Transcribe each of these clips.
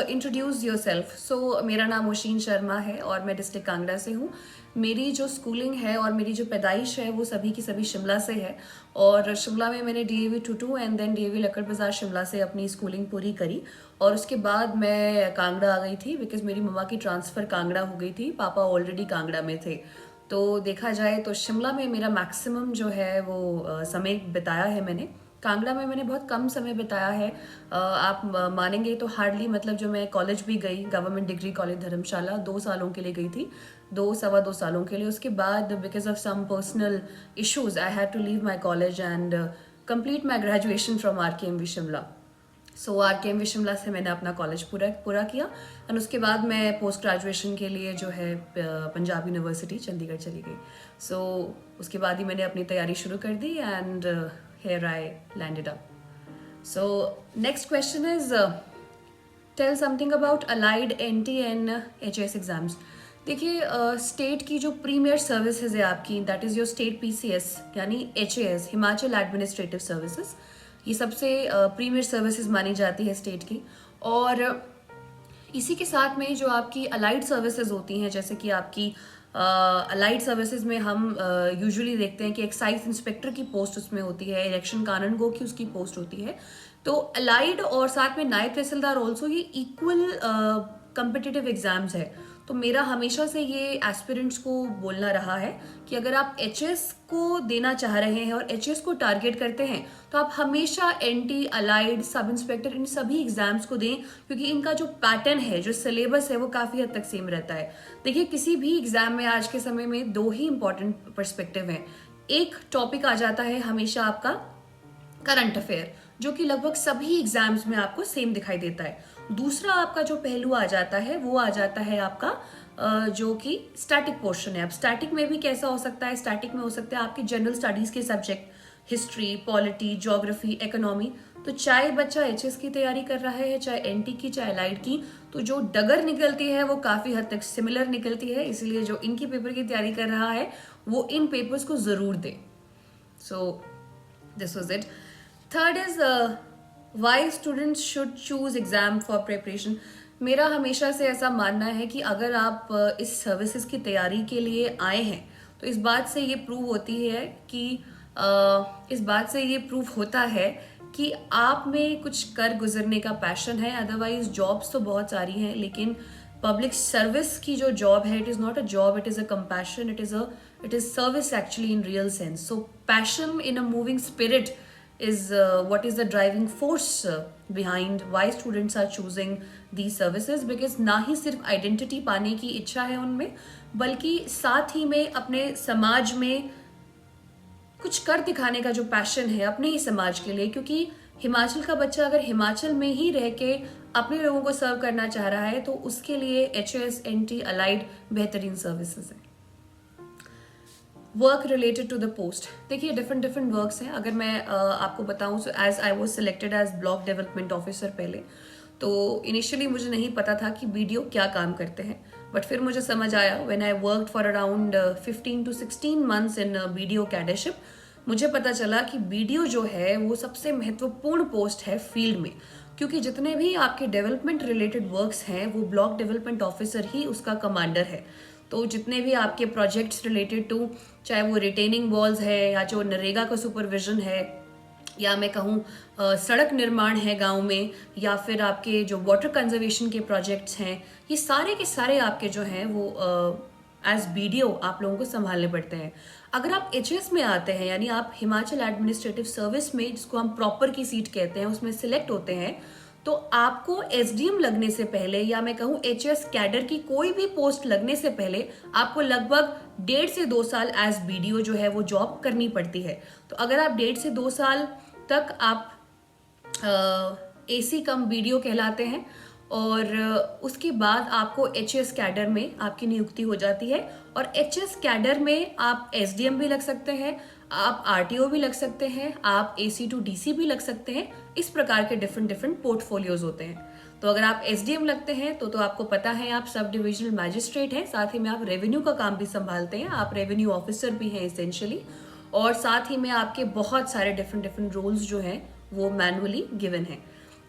Introduce yourself. सो मेरा नाम ओशीन शर्मा है और मैं डिस्ट्रिक्ट कांगड़ा से हूँ। मेरी जो स्कूलिंग है और मेरी जो पैदाइश है वो सभी की सभी शिमला से है और शिमला में मैंने DAV Tutu and then DAV लक्कड़ बाजार शिमला से अपनी स्कूलिंग पूरी करी और उसके बाद मैं कांगड़ा आ गई थी बिकॉज मेरी मम्मा की ट्रांसफ़र कांगड़ा हो गई थी, पापा ऑलरेडी कांगड़ा में थे। तो देखा जाए तो शिमला में मेरा मैक्सिमम जो है वो समय बिताया है मैंने। कांगड़ा में मैंने बहुत कम समय बिताया है। आप मानेंगे तो हार्डली, मतलब जो मैं कॉलेज भी गई, गवर्नमेंट डिग्री कॉलेज धर्मशाला 2 सालों के लिए गई थी, 2 सवा 2 सालों के लिए। उसके बाद because of some personal issues I had to leave my college and complete my graduation from RKMV Shimla. So RKMV Shimla से मैंने अपना कॉलेज पूरा किया एंड उसके बाद मैं पोस्ट ग्रेजुएशन के लिए जो है पंजाब यूनिवर्सिटी चंडीगढ़ चली गई। सो उसके बाद ही मैंने अपनी तैयारी शुरू कर दी and here I landed up. So next question is tell something about allied NT and HS exams. देखिए स्टेट की जो प्रीमियर सर्विसेज है आपकी, that is your state PCS यानी HAS हिमाचल एडमिनिस्ट्रेटिव सर्विसेज, ये सबसे प्रीमियर सर्विसेज मानी जाती है स्टेट की। और इसी के साथ में जो आपकी अलाइड सर्विसेज होती हैं, जैसे कि आपकी अलाइड सर्विसेज में हम यूजुअली देखते हैं कि एक्साइज इंस्पेक्टर की पोस्ट उसमें होती है, इलेक्शन कानूनगो की उसकी पोस्ट होती है। तो अलाइड और साथ में नायब तहसीलदार ऑल्सो ये इक्वल कम्पिटिटिव एग्जाम्स है। तो मेरा हमेशा से ये एस्पिरेंट्स को बोलना रहा है कि अगर आप HS को देना चाह रहे हैं और HS को टारगेट करते हैं तो आप हमेशा NT, अलाइड, सब इंस्पेक्टर, इन सभी एग्जाम्स को दें, क्योंकि इनका जो पैटर्न है, जो सिलेबस है, वो काफ़ी हद तक सेम रहता है। देखिए किसी भी एग्जाम में आज के समय में 2 ही इंपॉर्टेंट पर्सपेक्टिव हैं। एक टॉपिक आ जाता है हमेशा आपका करंट अफेयर, जो कि लगभग सभी एग्जाम्स में आपको सेम दिखाई देता है। दूसरा आपका जो पहलू आ जाता है वो आ जाता है आपका जो कि स्टैटिक पोर्शन है। अब स्टैटिक में भी कैसा हो सकता है, स्टैटिक में हो सकता है आपके जनरल स्टडीज के subject, history, polity, geography, economy. तो चाहे बच्चा HS की तैयारी कर रहा है, चाहे NT की, चाहे अलाइड की, तो जो डगर निकलती है वो काफ़ी हद तक सिमिलर निकलती है। इसलिए जो इनकी पेपर की तैयारी कर रहा है वो इन पेपर्स को ज़रूर दे। So this was it. Third is why students should choose exam for preparation. मेरा हमेशा से ऐसा मानना है कि अगर आप इस सर्विसेज की तैयारी के लिए आए हैं तो इस बात से ये प्रूव होता है कि आप में कुछ कर गुजरने का पैशन है। अदरवाइज जॉब्स तो बहुत सारी हैं, लेकिन पब्लिक सर्विस की जो जॉब है, it is not a job, it is a compassion, it is service actually in real sense. So passion in a moving spirit is what is the driving force behind why students are choosing these services, because ना ही सिर्फ identity पाने की इच्छा है उनमें, बल्कि साथ ही में अपने समाज में कुछ कर दिखाने का जो पैशन है अपने ही समाज के लिए। क्योंकि हिमाचल का बच्चा अगर हिमाचल में ही रह के अपने लोगों को सर्व करना चाह रहा है तो उसके लिए HS, NT, अलाइड बेहतरीन सर्विसेज है। Work related to the post, देखिए डिफरेंट वर्क्स हैं। अगर मैं आपको बताऊं तो as I was selected as block development officer पहले, तो इनिशियली मुझे नहीं पता था कि BDO क्या काम करते हैं, बट फिर मुझे समझ आया when I worked for around 15 to 16 months in BDO कैडरशिप। मुझे पता चला कि BDO जो है वो सबसे महत्वपूर्ण पोस्ट है फील्ड में, क्योंकि जितने भी आपके डेवलपमेंट रिलेटेड वर्क्स हैं वो ब्लॉक डेवलपमेंट ऑफिसर ही उसका कमांडर है। तो जितने भी आपके प्रोजेक्ट्स रिलेटेड टू, चाहे वो रिटेनिंग वॉल्स है या जो नरेगा का सुपरविजन है, या मैं कहूँ सड़क निर्माण है गांव में, या फिर आपके जो वाटर कंजर्वेशन के प्रोजेक्ट्स हैं, ये सारे के सारे आपके जो हैं वो एज BDO आप लोगों को संभालने पड़ते हैं। अगर आप HS में आते हैं, यानी आप हिमाचल एडमिनिस्ट्रेटिव सर्विस में, जिसको हम प्रॉपर की सीट कहते हैं, उसमें सिलेक्ट होते हैं, तो आपको SDM लगने से पहले, या मैं कहूँ HS कैडर की कोई भी पोस्ट लगने से पहले, आपको लगभग 1.5 से 2 साल एज BDO जो है वो जॉब करनी पड़ती है। तो अगर आप 1.5 से 2 साल तक आप AC कम BDO कहलाते हैं, और उसके बाद आपको HS कैडर में आपकी नियुक्ति हो जाती है। और HS कैडर में आप SDM भी लग सकते हैं, आप RTO भी लग सकते हैं, आप AC to DC भी लग सकते हैं। इस प्रकार के डिफरेंट पोर्टफोलियोज होते हैं। तो अगर आप SDM लगते हैं तो आपको पता है आप सब डिविजनल मैजिस्ट्रेट हैं, साथ ही में आप रेवेन्यू का काम भी संभालते हैं, आप रेवेन्यू ऑफिसर भी हैं एसेंशियली, और साथ ही में आपके बहुत सारे डिफरेंट रोल्स जो हैं वो मैनुअली गिवन हैं।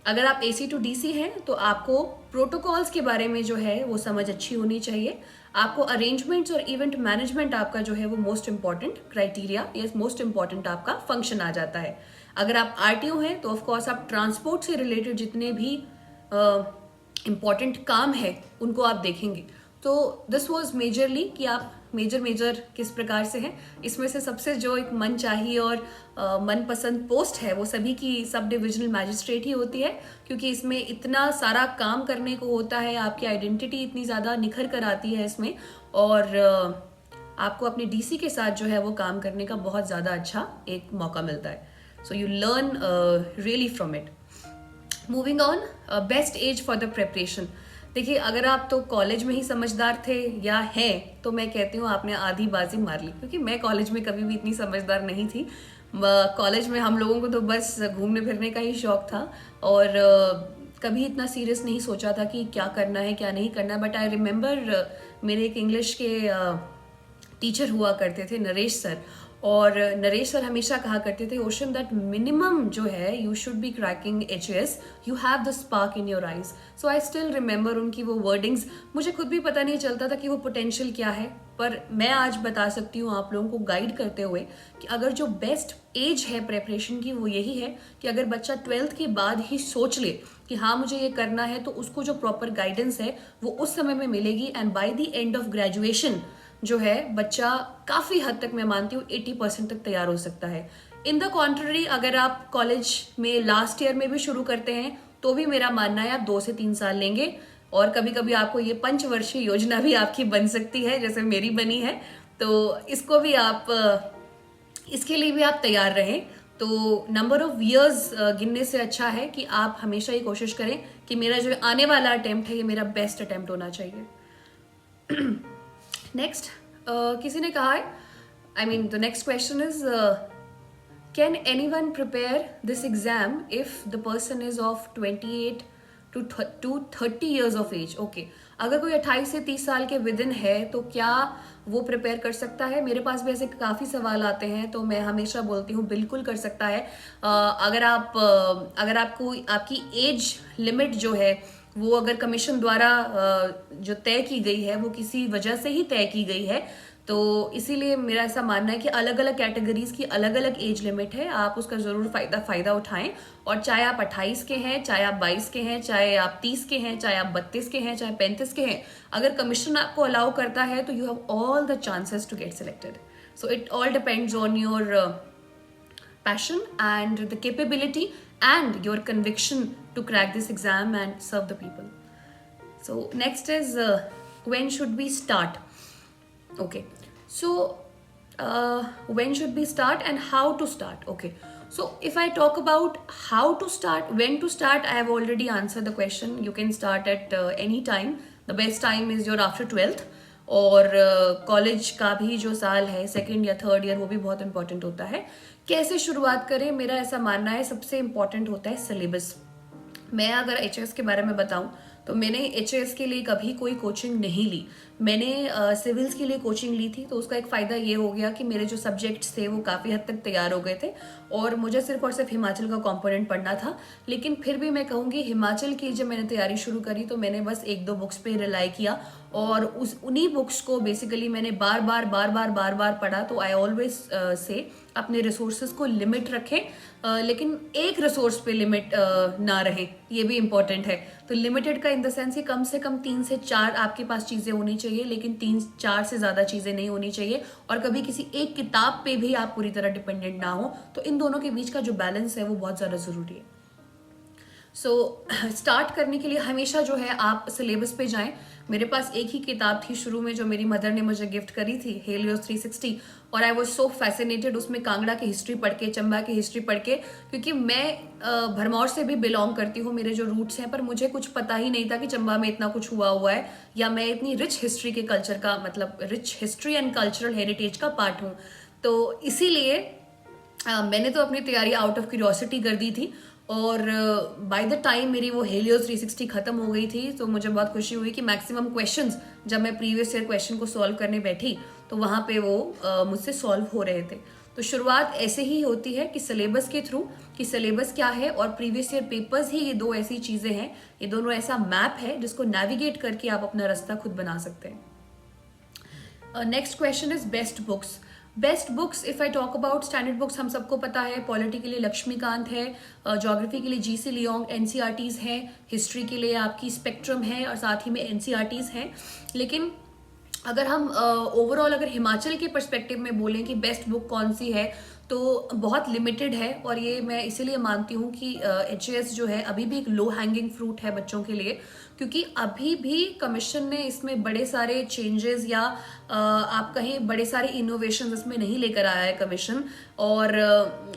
अगर आप AC to DC हैं तो आपको प्रोटोकॉल्स के बारे में जो है वो समझ अच्छी होनी चाहिए। आपको अरेंजमेंट्स और इवेंट मैनेजमेंट आपका जो है वो मोस्ट इंपॉर्टेंट क्राइटेरिया या मोस्ट इंपॉर्टेंट आपका फंक्शन आ जाता है। अगर आप RTO हैं तो ऑफकोर्स आप ट्रांसपोर्ट से रिलेटेड जितने भी इम्पॉर्टेंट काम है उनको आप देखेंगे। तो दिस वॉज मेजरली कि आप मेजर किस प्रकार से हैं। इसमें से सबसे जो एक मन चाहिए और मनपसंद पोस्ट है वो सभी की सब डिविजनल मैजिस्ट्रेट ही होती है, क्योंकि इसमें इतना सारा काम करने को होता है, आपकी आइडेंटिटी इतनी ज़्यादा निखर कर आती है इसमें, और आपको अपने DC के साथ जो है वो काम करने का बहुत ज़्यादा अच्छा एक मौका मिलता है। So you learn really from it. Moving on, best age for the preparation. देखिए, अगर आप तो कॉलेज में ही समझदार थे या हैं तो मैं कहती हूँ आपने आधी बाजी मार ली, क्योंकि मैं कॉलेज में कभी भी इतनी समझदार नहीं थी। कॉलेज में हम लोगों को तो बस घूमने फिरने का ही शौक था, और कभी इतना सीरियस नहीं सोचा था कि क्या करना है क्या नहीं करना। बट आई रिमेम्बर मेरे एक इंग्लिश के टीचर हुआ करते थे, नरेश सर, और नरेश सर हमेशा कहा करते थे, ओशन दैट मिनिमम जो है you should be cracking HAS, you have the spark in your eyes. So I still remember उनकी वो वर्डिंग्स। मुझे खुद भी पता नहीं चलता था कि वो पोटेंशियल क्या है, पर मैं आज बता सकती हूँ आप लोगों को गाइड करते हुए कि अगर जो बेस्ट एज है प्रेपरेशन की वो यही है कि अगर बच्चा 12th के बाद ही सोच ले कि हाँ मुझे ये करना है, तो उसको जो प्रॉपर गाइडेंस है वो उस समय में मिलेगी, and by the end of graduation जो है बच्चा काफ़ी हद तक, मैं मानती हूँ 80% तक तैयार हो सकता है। इन द कॉन्ट्ररी, अगर आप कॉलेज में लास्ट ईयर में भी शुरू करते हैं तो भी मेरा मानना है आप 2 से 3 साल लेंगे, और कभी कभी आपको ये पंचवर्षीय योजना भी आपकी बन सकती है जैसे मेरी बनी है। तो इसको भी आप, इसके लिए भी आप तैयार रहें। तो नंबर ऑफ ईयर्स गिनने से अच्छा है कि आप हमेशा ये कोशिश करें कि मेरा जो आने वाला अटेम्प्ट है ये मेरा बेस्ट अटेम्प्ट होना चाहिए। नेक्स्ट, किसी ने कहा है, I mean the next question is, can anyone prepare this exam if the person is of 28 to 30 years of age. Okay, अगर कोई 28 से 30 साल के विद इन है तो क्या वो प्रिपेयर कर सकता है? मेरे पास भी ऐसे काफ़ी सवाल आते हैं, तो मैं हमेशा बोलती हूँ बिल्कुल कर सकता है। अगर आपको आपकी एज लिमिट जो है वो अगर कमीशन द्वारा जो तय की गई है वो किसी वजह से ही तय की गई है, तो इसीलिए मेरा ऐसा मानना है कि अलग अलग कैटेगरीज की अलग अलग एज लिमिट है, आप उसका ज़रूर फ़ायदा उठाएं। और चाहे आप 28 के हैं, चाहे आप 22 के हैं, चाहे आप 30 के हैं, चाहे आप 32 के हैं, चाहे 35 के हैं, अगर कमीशन आपको अलाउ करता है तो you have all the chances to get selected. So it all depends on your passion and the capability and your conviction to crack this exam and serve the people. So next is, when should we start? Okay, so when should we start and how to start? Okay, so if I talk about how to start, when to start, I have already answered the question. You can start at any time. The best time is your after 12th, और college का भी जो साल है, second या third year, वो भी बहुत इंपॉर्टेंट होता है। कैसे शुरुआत करें? मेरा ऐसा मानना है सबसे इम्पॉर्टेंट होता है सिलेबस। मैं अगर HAS के बारे में बताऊं तो मैंने HAS के लिए कभी कोई कोचिंग नहीं ली। मैंने सिविल्स के लिए कोचिंग ली थी, तो उसका एक फ़ायदा ये हो गया कि मेरे जो सब्जेक्ट्स थे वो काफ़ी हद तक तैयार हो गए थे, और मुझे सिर्फ और सिर्फ हिमाचल का कंपोनेंट पढ़ना था। लेकिन फिर भी मैं कहूँगी हिमाचल की जब मैंने तैयारी शुरू करी तो मैंने बस 1-2 बुक्स पे रिलाई किया, और उन्हीं बुक्स को बेसिकली मैंने बार बार पढ़ा। तो आई ऑलवेज से अपने रिसोर्सेज को लिमिट रखें, लेकिन एक रिसोर्स पे लिमिट ना रहे, ये भी इम्पॉर्टेंट है। तो लिमिटेड का इन द सेंस कि कम से कम 3 से 4 आपके पास चीज़ें होनी चाहिए, लेकिन 3-4 से ज़्यादा चीज़ें नहीं होनी चाहिए, और कभी किसी एक किताब पे भी आप पूरी तरह डिपेंडेंट ना हो। तो इन दोनों के बीच का जो बैलेंस है वो बहुत ज़्यादा ज़रूरी है। सो स्टार्ट करने के लिए हमेशा जो है आप सिलेबस पे जाएं। मेरे पास एक ही किताब थी शुरू में जो मेरी मदर ने मुझे गिफ्ट करी थी, हेलियोस 360, और आई वॉज सो फैसिनेटेड उसमें कांगड़ा की हिस्ट्री पढ़ के, चंबा की हिस्ट्री पढ़ के, क्योंकि मैं भरमौर से भी बिलोंग करती हूँ, मेरे जो रूट्स हैं, पर मुझे कुछ पता ही नहीं था कि चंबा में इतना कुछ हुआ है, या मैं इतनी रिच हिस्ट्री के कल्चर का, मतलब rich history and cultural heritage का पार्ट हूँ। तो इसीलिए मैंने तो अपनी तैयारी आउट ऑफ क्यूरियोसिटी कर दी थी, और बाय द टाइम मेरी वो हेलियोस 360 खत्म हो गई थी, तो मुझे बहुत खुशी हुई कि मैक्सिमम क्वेश्चंस जब मैं प्रीवियस ईयर क्वेश्चन को सॉल्व करने बैठी तो वहाँ पे वो मुझसे सॉल्व हो रहे थे। तो शुरुआत ऐसे ही होती है कि सिलेबस के थ्रू, कि सिलेबस क्या है और प्रीवियस ईयर पेपर्स ही, ये दो ऐसी चीज़ें हैं, ये दोनों ऐसा मैप है जिसको नेविगेट करके आप अपना रास्ता खुद बना सकते हैं। Next question is best books. Best books, if I talk about standard books, हम सबको पता है पॉलिटी के लिए लक्ष्मीकांत है, ज्योग्राफी के लिए जीसी लियोंग, एनसीईआरटीज है, हिस्ट्री के लिए आपकी स्पेक्ट्रम है और साथ ही में एनसीईआरटीज हैं। लेकिन अगर हम ओवरऑल अगर हिमाचल के पर्सपेक्टिव में बोलें कि बेस्ट बुक कौन सी है, तो बहुत लिमिटेड है। और ये मैं इसीलिए मानती हूँ कि HAS जो है अभी भी एक लो हैंगिंग फ्रूट है बच्चों के लिए, क्योंकि अभी भी कमीशन ने इसमें बड़े सारे चेंजेस या आप कहें बड़े सारे इनोवेशंस इसमें नहीं लेकर आया है कमीशन। और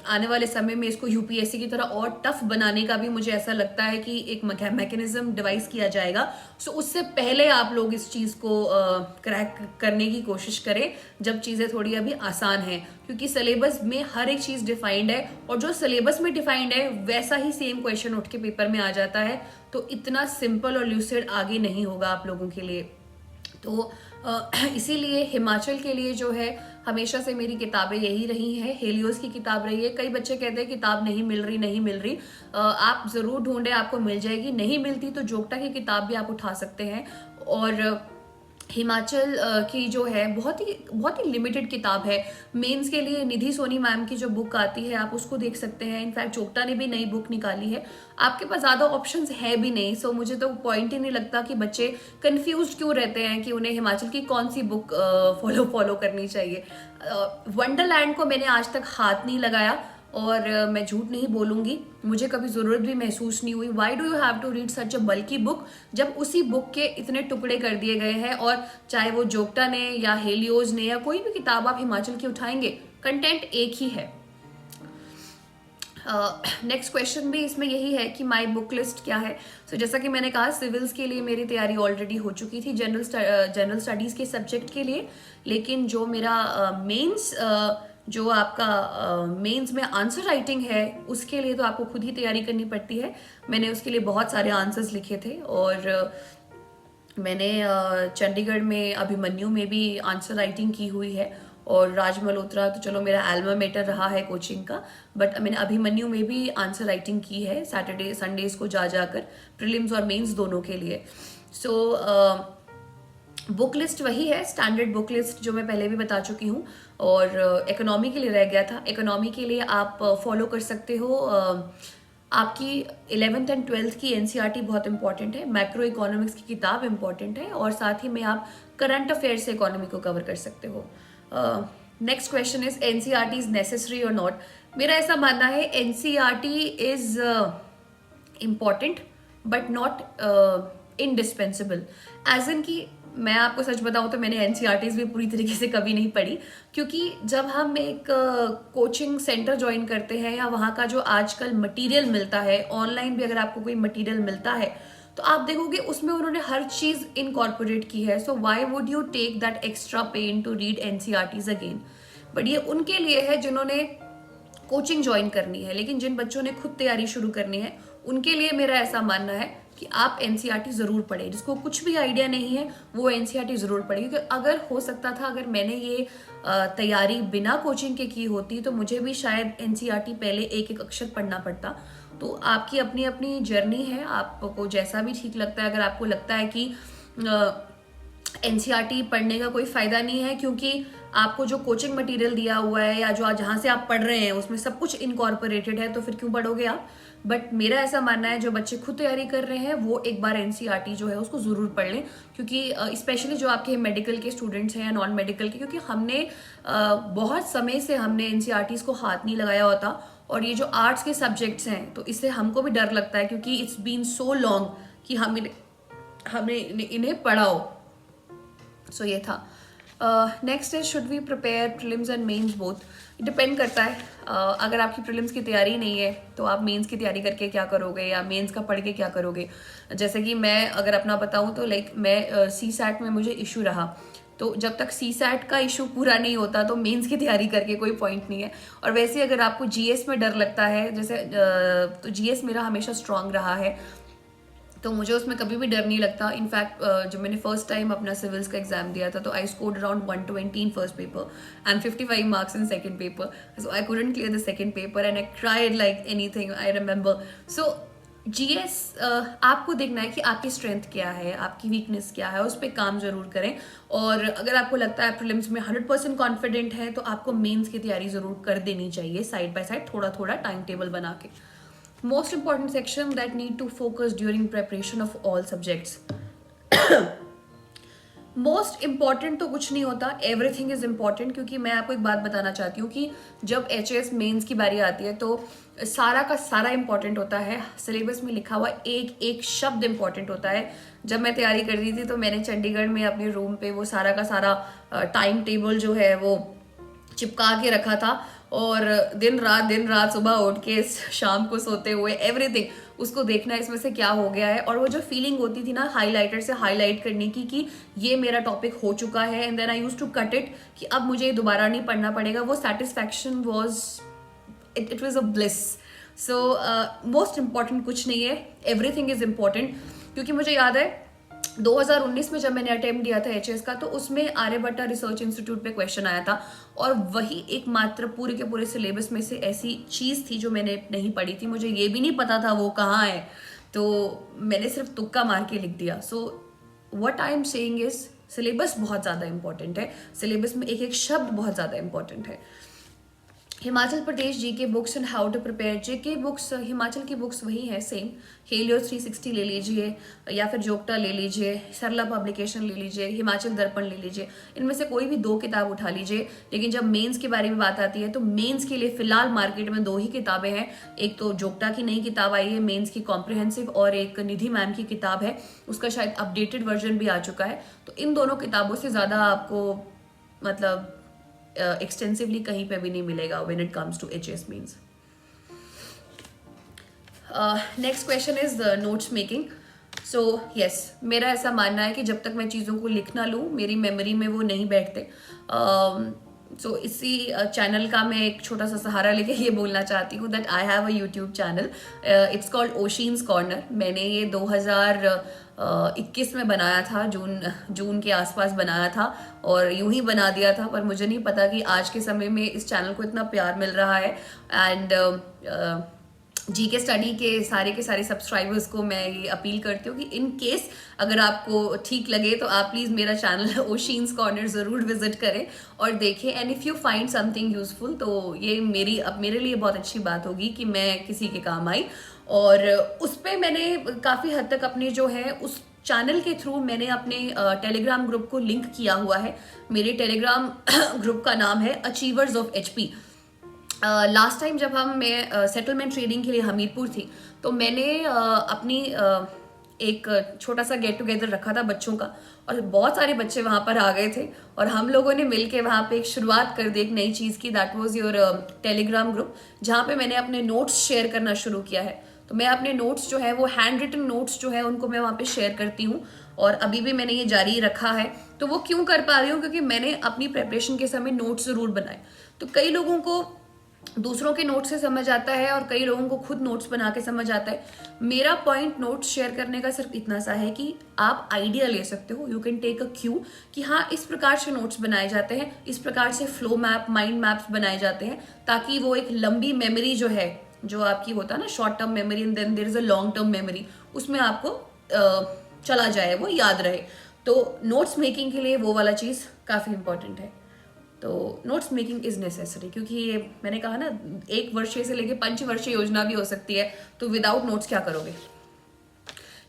आने वाले समय में इसको यूपीएससी की तरह और टफ बनाने का भी मुझे ऐसा लगता है कि एक मैकेनिज्म डिवाइस किया जाएगा। सो उससे पहले आप लोग इस चीज़ को क्रैक करने की कोशिश करें जब चीज़ें थोड़ी अभी आसान हैं, क्योंकि सिलेबस में हर एक चीज़ डिफाइंड है और जो सिलेबस में डिफाइंड है वैसा ही सेम क्वेश्चन उठ के पेपर में आ जाता है। तो इतना सिंपल और ल्यूसिड आगे नहीं होगा आप लोगों के लिए। तो इसीलिए हिमाचल के लिए जो है हमेशा से मेरी किताबें यही रही हैं। हेलियोस की किताब रही है। कई बच्चे कहते हैं किताब नहीं मिल रही। आप ज़रूर ढूंढें, आपको मिल जाएगी। नहीं मिलती तो जोगटा की किताब भी आप उठा सकते हैं। और हिमाचल की जो है बहुत ही लिमिटेड किताब है। मेंस के लिए निधि सोनी मैम की जो बुक आती है आप उसको देख सकते हैं। इनफैक्ट जोगटा ने भी नई बुक निकाली है। आपके पास ज़्यादा ऑप्शंस है भी नहीं। सो मुझे तो पॉइंट ही नहीं लगता कि बच्चे कंफ्यूज्ड क्यों रहते हैं कि उन्हें हिमाचल की कौन सी बुक फॉलो करनी चाहिए। वंडरलैंड को मैंने आज तक हाथ नहीं लगाया और मैं झूठ नहीं बोलूंगी, मुझे कभी ज़रूरत भी महसूस नहीं हुई। Why do you have to read such a bulky book, जब उसी बुक के इतने टुकड़े कर दिए गए हैं। और चाहे वो जोगटा ने या हेलियोज ने या कोई भी किताब आप हिमाचल की उठाएंगे, कंटेंट एक ही है। नेक्स्ट क्वेश्चन भी इसमें यही है कि माई बुक लिस्ट क्या है। सो जैसा कि मैंने कहा, सिविल्स के लिए मेरी तैयारी ऑलरेडी हो चुकी थी, जनरल स्टडीज़ के सब्जेक्ट के लिए। लेकिन जो मेरा मेंस जो आपका मेंस में आंसर राइटिंग है उसके लिए तो आपको खुद ही तैयारी करनी पड़ती है। मैंने उसके लिए बहुत सारे आंसर्स लिखे थे और मैंने चंडीगढ़ में अभिमन्यु में भी आंसर राइटिंग की हुई है। और राज मल्होत्रा तो चलो मेरा एल्मा मेटर रहा है कोचिंग का, बट मैंने अभिमन्यु में भी आंसर राइटिंग की है सैटरडे संडेज को जाकर, प्रीलिम्स और मेंस दोनों के लिए। सो बुक लिस्ट वही है, स्टैंडर्ड बुक लिस्ट जो मैं पहले भी बता चुकी हूँ। और इकोनॉमी के लिए रह गया था। इकोनॉमी के लिए आप फॉलो कर सकते हो आपकी 11th एंड 12th की एनसीईआरटी बहुत इंपॉर्टेंट है, मैक्रो इकोनॉमिक्स की किताब इंपॉर्टेंट है, और साथ ही में आप करंट अफेयर से इकोनॉमी को कवर कर सकते हो। Next question is NCERT is necessary और नॉट। मेरा ऐसा मानना है NCERT is important but not indispensable. As in की मैं आपको सच बताऊं तो मैंने एनसीईआरटीज भी पूरी तरीके से कभी नहीं पढ़ी, क्योंकि जब हम एक कोचिंग सेंटर ज्वाइन करते हैं या वहाँ का जो आजकल मटेरियल मिलता है, ऑनलाइन भी अगर आपको कोई मटेरियल मिलता है तो आप देखोगे उसमें उन्होंने हर चीज़ इनकॉर्पोरेट की है। So why would you take that extra pain to read NCERTs again. But ये उनके लिए है जिन्होंने कोचिंग ज्वाइन करनी है, लेकिन जिन बच्चों ने खुद तैयारी शुरू करनी है उनके लिए मेरा ऐसा मानना है कि आप एनसीईआरटी ज़रूर पढ़ें। जिसको कुछ भी आइडिया नहीं है वो एनसीईआरटी ज़रूर पढ़े, क्योंकि अगर हो सकता था अगर मैंने ये तैयारी बिना कोचिंग के की होती तो मुझे भी शायद एनसीईआरटी पहले एक एक अक्षर पढ़ना पड़ता। तो आपकी अपनी अपनी जर्नी है, आपको जैसा भी ठीक लगता है। अगर आपको लगता है कि एनसीईआरटी पढ़ने का कोई फ़ायदा नहीं है क्योंकि आपको जो कोचिंग मटेरियल दिया हुआ है या जो जहाँ से आप पढ़ रहे हैं उसमें सब कुछ इनकॉर्पोरेटेड है, तो फिर क्यों पढ़ोगे आप। बट मेरा ऐसा मानना है जो बच्चे खुद तैयारी कर रहे हैं वो एक बार एनसीईआरटी जो है उसको ज़रूर पढ़ लें, क्योंकि स्पेशली जो आपके मेडिकल के स्टूडेंट्स हैं या नॉन मेडिकल के, क्योंकि हमने बहुत समय से हमने एनसीईआरटीज़ को हाथ नहीं लगाया होता। और ये जो आर्ट्स के सब्जेक्ट्स हैं तो इससे हमको भी डर लगता है, क्योंकि इट्स बीन सो लॉन्ग कि हमने इन्हें पढ़ा हो। सो ये था। Next is should we prepare prelims and mains both. Depend करता है। अगर आपकी प्रीलिम्स की तैयारी नहीं है तो आप मेंस की तैयारी करके क्या करोगे या मेंस का पढ़ के क्या करोगे। जैसे कि मैं अगर अपना बताऊं तो मैं सी सैट में मुझे इशू रहा, तो जब तक सी सैट का इशू पूरा नहीं होता तो मेंस की तैयारी करके कोई पॉइंट नहीं है। और वैसे अगर आपको जीएस में डर लगता है, जैसे तो जीएस मेरा हमेशा स्ट्रांग रहा है, तो मुझे उसमें कभी भी डर नहीं लगता। इनफैक्ट जब मैंने फर्स्ट टाइम अपना सिविल्स का एग्जाम दिया था तो I scored around 120 in first paper and 55 marks in second paper, so I couldn't clear the second paper and I cried like anything, I remember. So GS आपको देखना है कि आपकी स्ट्रेंथ क्या है, आपकी वीकनेस क्या है, उस पर काम जरूर करें। और अगर आपको लगता है प्रीलिम्स में 100% कॉन्फिडेंट है तो आपको मेंस की तैयारी जरूर कर देनी चाहिए, साइड बाय साइड थोड़ा थोड़ा टाइम टेबल बना के। Most important section that need to focus during preparation of all subjects. Most important तो कुछ नहीं होता, एवरीथिंग इज इम्पॉर्टेंट। क्योंकि मैं आपको एक बात बताना चाहती हूँ कि जब एचएस मेंस की बारी आती है तो सारा का सारा इम्पॉर्टेंट होता है, सिलेबस में लिखा हुआ एक एक शब्द इम्पॉर्टेंट होता है। जब मैं तैयारी कर रही थी तो मैंने चंडीगढ़ में अपने रूम पे वो सारा का सारा टाइम टेबल जो है वो चिपका के रखा था, और दिन रात सुबह उठ के शाम को सोते हुए एवरीथिंग उसको देखना इसमें से क्या हो गया है। और वो जो फीलिंग होती थी ना हाईलाइटर से हाईलाइट करने की कि ये मेरा टॉपिक हो चुका है and then I used to cut it कि अब मुझे दोबारा नहीं पढ़ना पड़ेगा, वो satisfaction was it was a bliss. So most important कुछ नहीं है, एवरीथिंग इज इम्पॉर्टेंट। क्योंकि मुझे याद है 2019 में जब मैंने अटेम्प्ट दिया था एचएस का तो उसमें आर्यभट्टा रिसर्च इंस्टीट्यूट पे क्वेश्चन आया था, और वही एकमात्र पूरे के पूरे सिलेबस में से ऐसी चीज़ थी जो मैंने नहीं पढ़ी थी। मुझे ये भी नहीं पता था वो कहाँ है, तो मैंने सिर्फ तुक्का मार के लिख दिया। So what I am saying is syllabus बहुत ज़्यादा इंपॉर्टेंट है, सिलेबस में एक एक शब्द बहुत ज़्यादा इंपॉर्टेंट है। Himachal Pradesh GK books and how to prepare GK books, Himachal की बुक्स वही है सेम, हेलियोस 360 ले लीजिए या फिर जोगटा ले लीजिए, सरला पब्लिकेशन ले लीजिए, हिमाचल दर्पण ले लीजिए, इनमें से कोई भी 2 किताब उठा लीजिए। लेकिन जब मेंस के बारे में बात आती है तो मेंस के लिए फिलहाल मार्केट में 2 ही किताबें हैं, एक तो जोगटा की नई किताब आई है मेंस की कॉम्प्रिहेंसिव, और एक निधि मैम की किताब है, उसका शायद अपडेटेड वर्जन भी आ चुका है। तो इन दोनों किताबों से ज़्यादा आपको मतलब एक्सटेंसिवली कहीं पे भी नहीं मिलेगा when it comes to HS mains. Next question is notes making. So yes, मेरा ऐसा मानना है कि जब तक मैं चीज़ों को लिख ना लूँ मेरी मेमोरी में वो नहीं बैठते। सो इसी चैनल का मैं एक छोटा सा सहारा लेके ये बोलना चाहती हूँ that I have a YouTube channel, it's called Ocean's Corner. मैंने ये 2021 में बनाया था, जून के आसपास बनाया था और यूं ही बना दिया था, पर मुझे नहीं पता कि आज के समय में इस चैनल को इतना प्यार मिल रहा है। एंड जीके स्टडी के सारे सब्सक्राइबर्स को मैं ये अपील करती हूँ कि इन केस अगर आपको ठीक लगे तो आप प्लीज़ मेरा चैनल ओशीन्स कॉर्नर ज़रूर विजिट करें और देखें। And if you find something useful तो ये मेरे लिए बहुत अच्छी बात होगी कि मैं किसी के काम आई। और उस पर मैंने काफ़ी हद तक अपने जो है उस चैनल के थ्रू मैंने अपने टेलीग्राम ग्रुप को लिंक किया हुआ है। मेरे टेलीग्राम ग्रुप का नाम है achievers of HP. Last time जब मैं सेटलमेंट ट्रेडिंग के लिए हमीरपुर थी तो मैंने अपनी एक छोटा सा गेट टुगेदर रखा था बच्चों का, और बहुत सारे बच्चे वहाँ पर आ गए थे और हम लोगों ने मिलके वहाँ पे एक शुरुआत कर दी एक नई चीज़ की, that was your Telegram group, जहाँ पे मैंने अपने नोट्स शेयर करना शुरू किया है। तो मैं अपने नोट्स जो है वो हैंड रिटन नोट्स जो है उनको मैं वहाँ पे शेयर करती हूँ, और अभी भी मैंने ये जारी रखा है। तो वो क्यों कर पा रही हूँ? क्योंकि मैंने अपनी प्रेपरेशन के समय नोट्स ज़रूर बनाए। तो कई लोगों को दूसरों के नोट्स से समझ आता है और कई लोगों को खुद नोट्स बना के समझ आता है। मेरा पॉइंट नोट्स शेयर करने का सिर्फ इतना सा है कि आप आइडिया ले सकते हो, you can take a cue कि हाँ इस प्रकार से नोट्स बनाए जाते हैं, इस प्रकार से फ्लो मैप माइंड मैप्स बनाए जाते हैं, ताकि वो एक लंबी मेमोरी जो है जो आपकी होता है ना short term memory and then there is a long term memory, उसमें आपको चला जाए, वो याद रहे। तो नोट्स मेकिंग के लिए वो वाला चीज़ काफ़ी इंपॉर्टेंट है। तो नोट्स मेकिंग इज नेसेसरी, क्योंकि ये मैंने कहा ना 1 वर्षीय से लेके 5 वर्षीय योजना भी हो सकती है, तो विदाउट नोट्स क्या करोगे।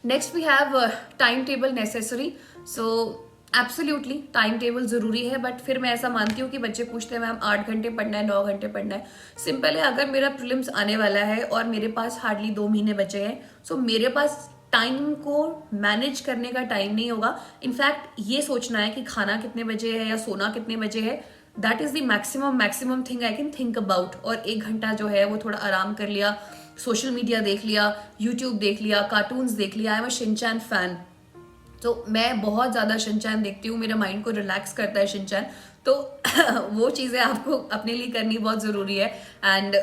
Next we have time table necessary. So absolutely time table ज़रूरी है, बट फिर मैं ऐसा मानती हूँ कि बच्चे पूछते हैं मैम 8 घंटे पढ़ना है 9 घंटे पढ़ना है। सिंपल है, अगर मेरा प्रीलिम्स आने वाला है और मेरे पास हार्डली 2 महीने बचे हैं, सो मेरे पास टाइम को मैनेज करने का टाइम नहीं होगा। इनफैक्ट ये सोचना है कि खाना कितने बजे है या सोना कितने बजे है, that is the maximum thing I can think about. और 1 घंटा जो है वो थोड़ा आराम कर लिया, सोशल मीडिया देख लिया, यूट्यूब देख लिया, कार्टून्स देख लिया। I am a Shinchan fan, तो मैं बहुत ज़्यादा शिनचैन देखती हूँ, मेरे माइंड को रिलैक्स करता है शिनचैन। तो वो चीज़ें आपको अपने लिए करनी बहुत ज़रूरी है। एंड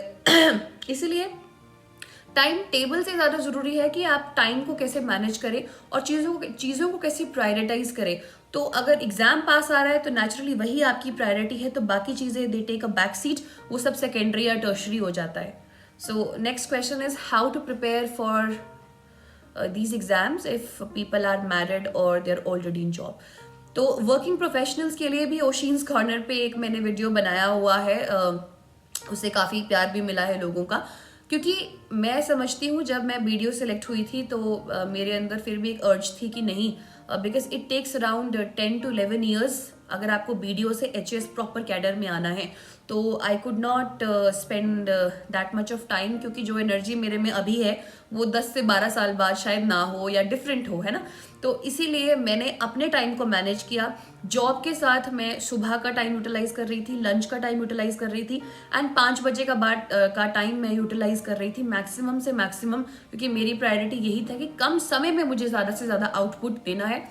इसीलिए टाइम टेबल से ज़्यादा ज़रूरी है कि आप टाइम को कैसे मैनेज करें और चीज़ों को कैसे प्रायोरिटाइज करें। तो अगर एग्जाम पास आ रहा है तो नेचुरली वही आपकी प्रायोरिटी है, तो बाकी चीज़ें they take a back seat, वो सब सेकेंडरी या टर्शरी हो जाता है। So next question is how to prepare for these exams if people are married or they're already in job। तो वर्किंग प्रोफेशनल्स के लिए भी ओशीन्स कॉर्नर पे एक मैंने वीडियो बनाया हुआ है, उससे काफ़ी प्यार भी मिला है लोगों का, क्योंकि मैं समझती हूँ जब मैं वीडियो सेलेक्ट हुई थी तो मेरे अंदर फिर भी एक अर्ज थी कि नहीं, because it takes around 10 to 11 years अगर आपको बीडीओ से एचएस प्रॉपर कैडर में आना है। तो I could not spend that much of time, क्योंकि जो एनर्जी मेरे में अभी है वो 10 से 12 साल बाद शायद ना हो या डिफरेंट हो, है ना। तो इसीलिए मैंने अपने टाइम को मैनेज किया। जॉब के साथ मैं सुबह का टाइम यूटिलाइज कर रही थी, लंच का टाइम यूटिलाइज कर रही थी, एंड 5 बजे का बाद का टाइम मैं यूटिलाइज कर रही थी मैक्सिमम से मैक्सिमम, क्योंकि मेरी प्रायोरिटी यही था कि कम समय में मुझे ज़्यादा से ज़्यादा आउटपुट देना है।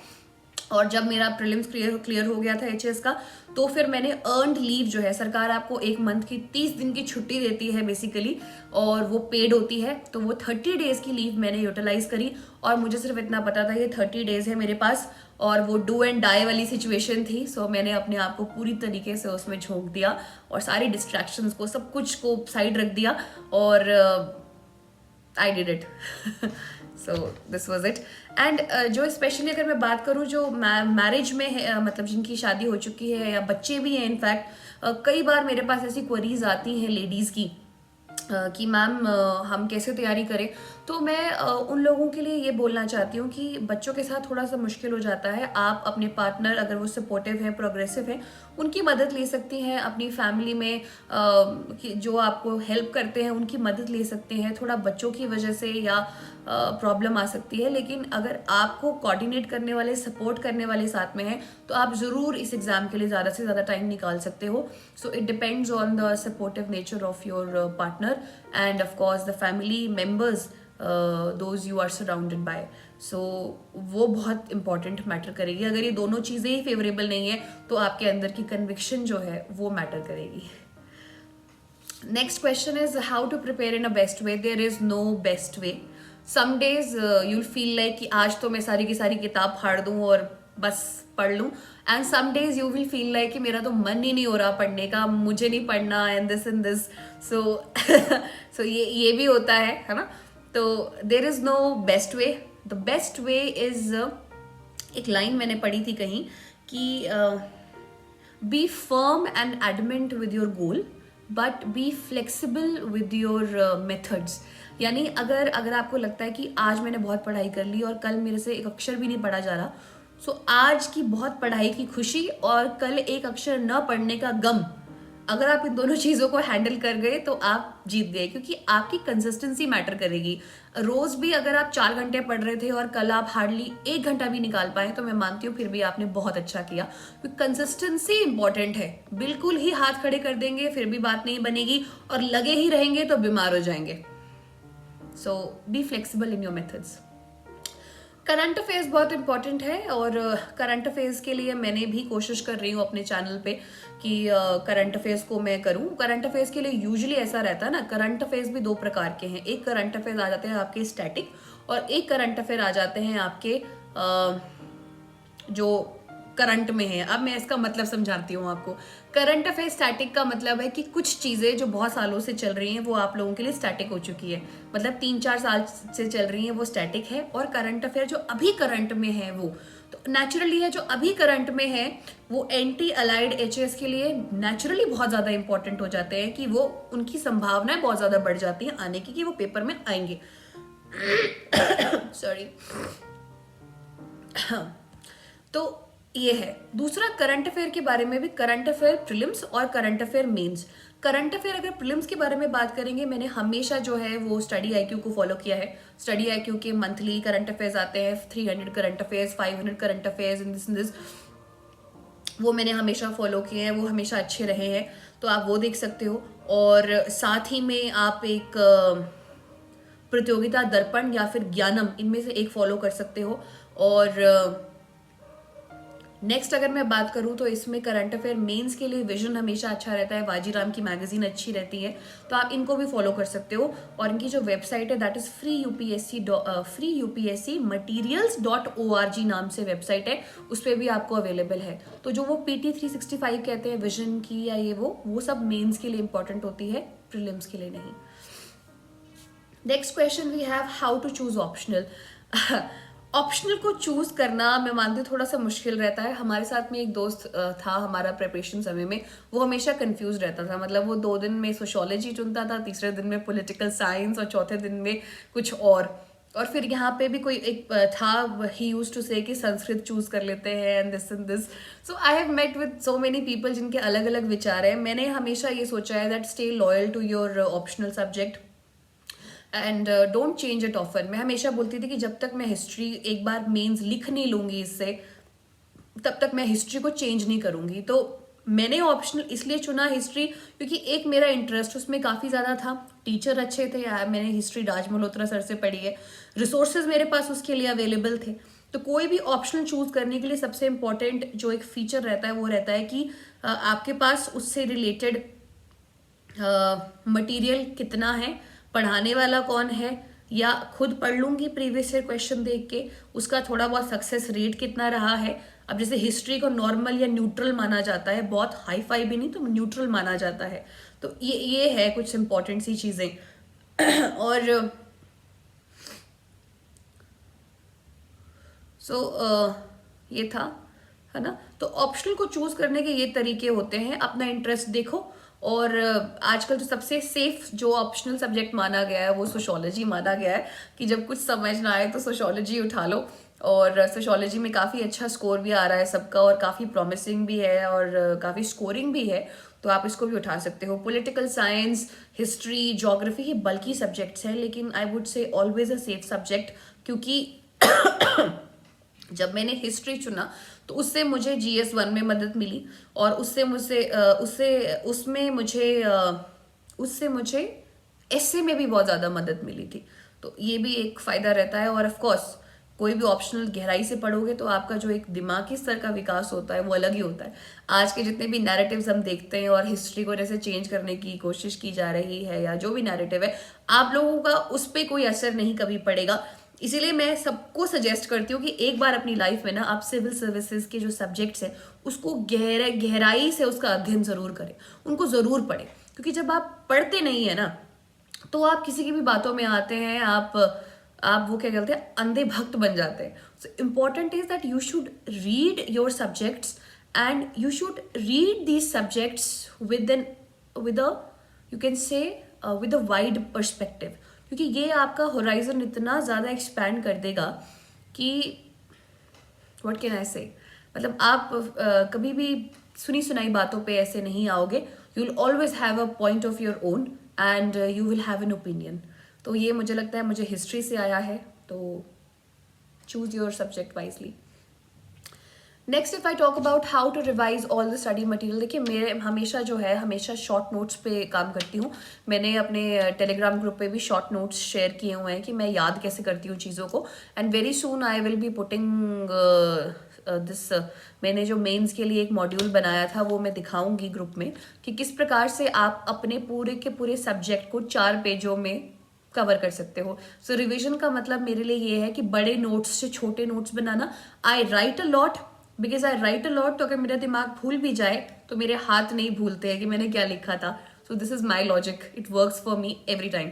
और जब मेरा प्रीलिम्स क्लियर हो गया था एचएस का, तो फिर मैंने अर्नड लीव जो है, सरकार आपको 1 मंथ की 30 दिन की छुट्टी देती है बेसिकली, और वो पेड होती है, तो वो 30 डेज की लीव मैंने यूटिलाइज करी। और मुझे सिर्फ इतना पता था ये 30 डेज है मेरे पास, और वो डू एंड डाई वाली सिचुएशन थी। सो मैंने अपने आप को पूरी तरीके से उसमें झोंक दिया और सारी डिस्ट्रैक्शंस को, सब कुछ को साइड रख दिया, और I did it. So this was it. And जो स्पेशली अगर मैं बात करूँ जो मैरिज में है, मतलब जिनकी शादी हो चुकी है या बच्चे भी हैं, इनफैक्ट कई बार मेरे पास ऐसी क्वेरीज आती हैं लेडीज़ की कि मैम हम कैसे तैयारी करें। तो मैं उन लोगों के लिए ये बोलना चाहती हूँ कि बच्चों के साथ थोड़ा सा मुश्किल हो जाता है। आप अपने पार्टनर अगर वो सपोर्टिव है, प्रोग्रेसिव है, उनकी मदद ले सकती हैं। अपनी फैमिली में जो आपको हेल्प करते हैं उनकी मदद ले सकते हैं। थोड़ा बच्चों की वजह से या प्रॉब्लम आ सकती है, लेकिन अगर आपको कोऑर्डिनेट करने वाले, सपोर्ट करने वाले साथ में हैं, तो आप ज़रूर इस एग्ज़ाम के लिए ज़्यादा से ज़्यादा टाइम निकाल सकते हो। So it depends on the supportive nature of your partner and of course the family members those you are surrounded by. So वो बहुत इंपॉर्टेंट मैटर करेगी। अगर ये दोनों चीज़ें ही फेवरेबल नहीं है तो आपके अंदर की कन्विक्शन जो है वो मैटर करेगी। Next question is how to prepare in a best way. There is no best way. Some days you'll feel like कि आज तो मैं सारी की सारी किताब फाड़ दूं और बस पढ़ लूं, and some days you will feel like कि मेरा तो मन ही नहीं हो रहा पढ़ने का, मुझे नहीं पढ़ना, एंड दिस। सो ये भी होता है ना। तो there is no best way. The best way is, एक लाइन मैंने पढ़ी थी कहीं कि be firm and adamant with your goal but be flexible with your methods. यानी अगर आपको लगता है कि आज मैंने बहुत पढ़ाई कर ली और कल मेरे से एक अक्षर भी नहीं पढ़ा जा रहा, सो आज की बहुत पढ़ाई की खुशी और कल एक अक्षर न पढ़ने का गम, अगर आप इन दोनों चीज़ों को हैंडल कर गए तो आप जीत गए, क्योंकि आपकी कंसिस्टेंसी मैटर करेगी। रोज भी अगर आप 4 घंटे पढ़ रहे थे और कल आप हार्डली 1 घंटा भी निकाल पाए, तो मैं मानती हूँ फिर भी आपने बहुत अच्छा किया, क्योंकि कंसिस्टेंसी इंपॉर्टेंट है। बिल्कुल ही हाथ खड़े कर देंगे फिर भी बात नहीं बनेगी, और लगे ही रहेंगे तो बीमार हो जाएंगे। So be flexible in your methods. Current affairs बहुत इंपॉर्टेंट है, और करंट अफेयर्स के लिए मैंने भी कोशिश कर रही हूँ अपने चैनल पे कि करंट अफेयर्स को मैं करूँ। करंट अफेयर्स के लिए यूजुअली ऐसा रहता है ना, करंट अफेयर्स भी 2 प्रकार के हैं। एक करंट अफेयर्स आ जाते हैं आपके स्टैटिक, और एक करंट अफेयर आ जाते हैं आपके जो करंट में है। अब मैं इसका मतलब समझाती हूँ आपको। करंट अफेयर स्टैटिक का मतलब है कि कुछ चीज़ें जो बहुत सालों से चल रही हैं वो आप लोगों के लिए स्टैटिक हो चुकी है, मतलब 3-4 साल से चल रही हैं, वो स्टैटिक है। और करंट अफेयर जो अभी करंट में है, वो तो नेचुरली है, जो अभी करंट में है वो एंटी अलाइड एचएस के लिए नेचुरली बहुत ज़्यादा इंपॉर्टेंट हो जाते हैं, कि वो उनकी संभावनाएं बहुत ज़्यादा बढ़ जाती हैं आने की, कि वो पेपर में आएंगे। सॉरी। तो ये है। दूसरा करंट अफेयर के बारे में भी, करंट अफेयर प्रीलिम्स और current affair mains. Current affair अगर प्रीलिम्स के बारे में बात करेंगे, मैंने हमेशा जो है वो स्टडी आईक्यू को फॉलो किया है। स्टडी आईक्यू के मंथली करंट अफेयर्स आते हैं, 300 current affairs, 500 current affairs in this, वो मैंने हमेशा फॉलो किए हैं, वो हमेशा अच्छे रहे हैं, तो आप वो देख सकते हो। और साथ ही में आप एक प्रतियोगिता दर्पण या फिर ज्ञानम, इनमें से एक फॉलो कर सकते हो। और नेक्स्ट अगर मैं बात करूं तो इसमें करंट अफेयर मेंस के लिए विजन हमेशा अच्छा रहता है, वाजीराम की मैगजीन अच्छी रहती है, तो आप इनको भी फॉलो कर सकते हो। और इनकी जो वेबसाइट है दैट इज free UPSC नाम से वेबसाइट है, उस पर भी आपको अवेलेबल है। तो जो वो PT 365 कहते हैं विजन की या ये वो सब मेंस के लिए इंपॉर्टेंट होती है, प्रीलिम्स के लिए नहीं। Next question we have how to choose optional. Optional को चूज करना मैं मानती हूँ थोड़ा सा मुश्किल रहता है। हमारे साथ में एक दोस्त था हमारा प्रिपरेशन समय में, वो हमेशा कंफ्यूज रहता था। मतलब वो 2 दिन में सोशियोलॉजी चुनता था, तीसरे दिन में पॉलिटिकल साइंस और चौथे दिन में कुछ और फिर यहाँ पे भी कोई एक था, ही यूज टू से कि संस्कृत चूज कर लेते हैं and this. So I have met with so many people जिनके अलग अलग विचार है। मैंने हमेशा ये सोचा है that stay loyal to your optional subject and don't change it often. मैं हमेशा बोलती थी कि जब तक मैं हिस्ट्री एक बार मेंस लिख नहीं लूंगी इससे, तब तक मैं हिस्ट्री को चेंज नहीं करूंगी। तो मैंने ऑप्शनल इसलिए चुना हिस्ट्री क्योंकि एक मेरा इंटरेस्ट उसमें काफ़ी ज़्यादा था, टीचर अच्छे थे, मैंने हिस्ट्री राज मल्होत्रा सर से पढ़ी है, रिसोर्सेज मेरे पास उसके लिए अवेलेबल थे। तो कोई भी ऑप्शनल चूज करने के लिए सबसे इम्पोर्टेंट जो एक फीचर रहता है वो रहता है कि आपके पास उससे रिलेटेड मटेरियल कितना है, पढ़ाने वाला कौन है, या खुद पढ़ लूंगी प्रीवियस ईयर क्वेश्चन देख के, उसका थोड़ा बहुत सक्सेस रेट कितना रहा है। अब जैसे हिस्ट्री को नॉर्मल या न्यूट्रल माना जाता है, बहुत हाई फाई भी नहीं, तो न्यूट्रल माना जाता है। तो ये है कुछ इंपॉर्टेंट सी चीजें। और ये था, है ना। तो ऑप्शनल को चूज करने के ये तरीके होते हैं, अपना इंटरेस्ट देखो। और आजकल तो सबसे सेफ जो ऑप्शनल सब्जेक्ट माना गया है वो सोशियोलॉजी माना गया है, कि जब कुछ समझ ना आए तो सोशियोलॉजी उठा लो। और सोशियोलॉजी में काफ़ी अच्छा स्कोर भी आ रहा है सबका, और काफ़ी प्रॉमिसिंग भी है, और काफ़ी स्कोरिंग भी है, तो आप इसको भी उठा सकते हो। पॉलिटिकल साइंस, हिस्ट्री, ज्योग्राफी ये बल्कि सब्जेक्ट्स हैं, लेकिन I would say always a safe subject, क्योंकि जब मैंने हिस्ट्री चुना तो उससे मुझे GS1 में मदद मिली, और उससे मुझे एसए में भी बहुत ज़्यादा मदद मिली थी। तो ये भी एक फ़ायदा रहता है। और ऑफ कोर्स कोई भी ऑप्शनल गहराई से पढ़ोगे तो आपका जो एक दिमागी स्तर का विकास होता है वो अलग ही होता है। आज के जितने भी नैरेटिव्स हम देखते हैं और हिस्ट्री को जैसे चेंज करने की कोशिश की जा रही है, या जो भी नैरेटिव है, आप लोगों का उस पर कोई असर नहीं कभी पड़ेगा। इसीलिए मैं सबको सजेस्ट करती हूँ कि एक बार अपनी लाइफ में ना आप सिविल सर्विसेज के जो सब्जेक्ट्स हैं उसको गहराई से उसका अध्ययन जरूर करें, उनको जरूर पढ़ें। क्योंकि जब आप पढ़ते नहीं है ना तो आप किसी की भी बातों में आते हैं, आप वो क्या कहते हैं, अंधे भक्त बन जाते हैं। So important is that you should read your subjects, and you should read these subjects with you can say with a wide perspective, क्योंकि ये आपका होराइजन इतना ज़्यादा एक्सपैंड कर देगा कि व्हाट कैन आई से, मतलब आप कभी भी सुनी सुनाई बातों पे ऐसे नहीं आओगे। You will always have a point of your own and you will have an opinion. तो ये मुझे लगता है मुझे हिस्ट्री से आया है, तो choose your subject wisely. Next if I talk about how to revise all the study material, देखिए मेरे हमेशा शॉर्ट नोट्स पे काम करती हूँ। मैंने अपने टेलीग्राम ग्रुप पे भी शॉर्ट नोट्स शेयर किए हुए हैं कि मैं याद कैसे करती हूँ चीज़ों को। And very soon I will be putting this, मैंने जो मेंस के लिए एक मॉड्यूल बनाया था वो मैं दिखाऊंगी ग्रुप में, कि किस प्रकार से आप अपने पूरे के पूरे सब्जेक्ट को 4 पेजों में कवर कर सकते हो। सो रिविजन का मतलब मेरे लिए ये है कि बड़े नोट्स से छोटे notes banana. I right a lot because I right a lot, तो अगर मेरा दिमाग भूल भी जाए तो मेरे हाथ नहीं भूलते हैं कि मैंने क्या लिखा था। So this is my logic, it works for me every time.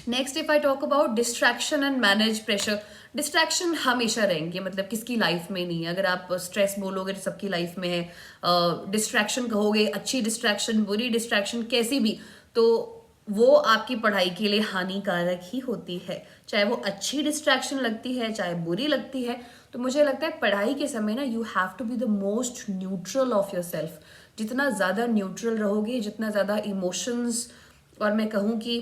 Next if I talk about distraction and manage pressure, distraction हमेशा रहेंगे, मतलब किसकी लाइफ में नहीं है। अगर आप स्ट्रेस बोलोगे तो सबकी लाइफ में है। डिस्ट्रैक्शन कहोगे, अच्छी डिस्ट्रैक्शन, बुरी डिस्ट्रैक्शन, कैसी भी, तो वो आपकी पढ़ाई के लिए हानिकारक ही होती है। चाहे वो अच्छी डिस्ट्रैक्शन लगती है, चाहे बुरी लगती है। तो मुझे लगता है पढ़ाई के समय ना you have to be the most neutral of yourself. जितना ज़्यादा न्यूट्रल रहोगे, जितना ज़्यादा इमोशंस और मैं कहूँ कि